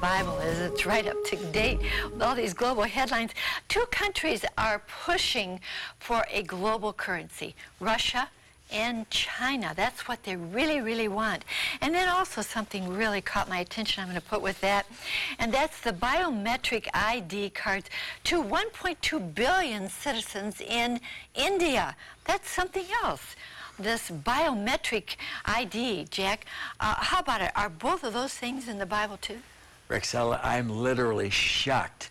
Bible is. It's right up to date with all these global headlines. Two countries are pushing for a global currency, Russia and China. That's what they really, really want. And then also something really caught my attention I'm going to put with that, and that's the biometric ID cards to 1.2 billion citizens in India. That's something else. This biometric ID, Jack, how about it? Are both of those things in the Bible too? Rexella, I'm literally shocked.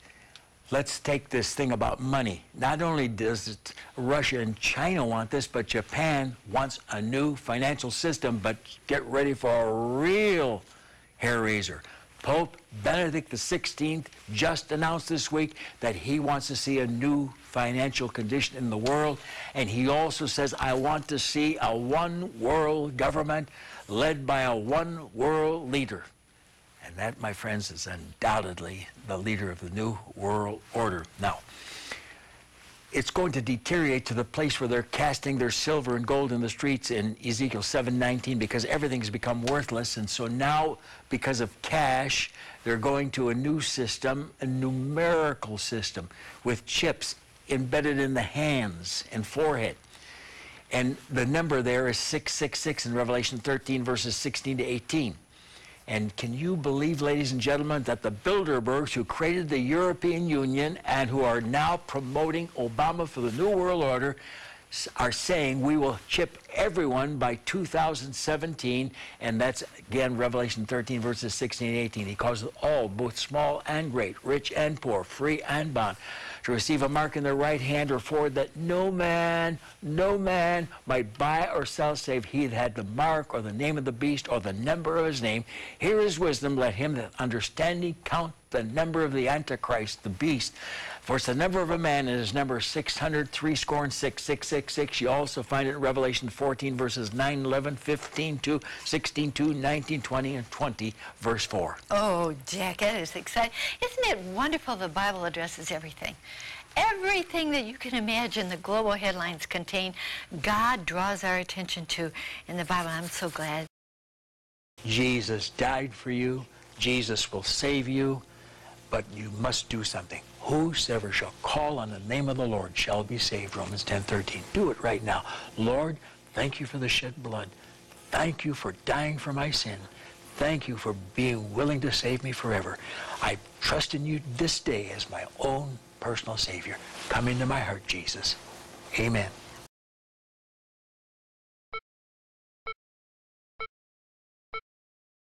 Let's take this thing about money. Not only does Russia and China want this, but Japan wants a new financial system. But get ready for a real hair raiser. Pope Benedict XVI just announced this week that he wants to see a new financial condition in the world. And he also says, I want to see a one world government led by a one world leader. And that, my friends, is undoubtedly the leader of the New World Order. Now, it's going to deteriorate to the place where they're casting their silver and gold in the streets in Ezekiel 7:19 because everything's become worthless. And so now, because of cash, they're going to a new system, a numerical system with chips embedded in the hands and forehead. And the number there is 666 in Revelation 13, verses 16 to 18. And can you believe, ladies and gentlemen, that the Bilderbergs, who created the European Union and who are now promoting Obama for the New World Order, are saying we will chip everyone by 2017, and that's, again, Revelation 13, verses 16 and 18. He calls it all, both small and great, rich and poor, free and bond, to receive a mark in their right hand or forward that no man might buy or sell save he that had the mark or the name of the beast or the number of his name. Here is wisdom, let him that understanding count the number of the Antichrist, the beast. For it's the number of a man, and his number is 666. You also find it in Revelation 14, verses 9, 11, 15, 2, 16, 2, 19, 20, and 20, verse 4. Oh, Jack, that is exciting. Isn't it wonderful the Bible addresses everything? Everything that you can imagine the global headlines contain, God draws our attention to in the Bible. I'm so glad. Jesus died for you. Jesus will save you. But you must do something. Whosoever shall call on the name of the Lord shall be saved, Romans 10:13. Do it right now. Lord, thank you for the shed blood. Thank you for dying for my sin. Thank you for being willing to save me forever. I trust in you this day as my own personal Savior. Come into my heart, Jesus. Amen.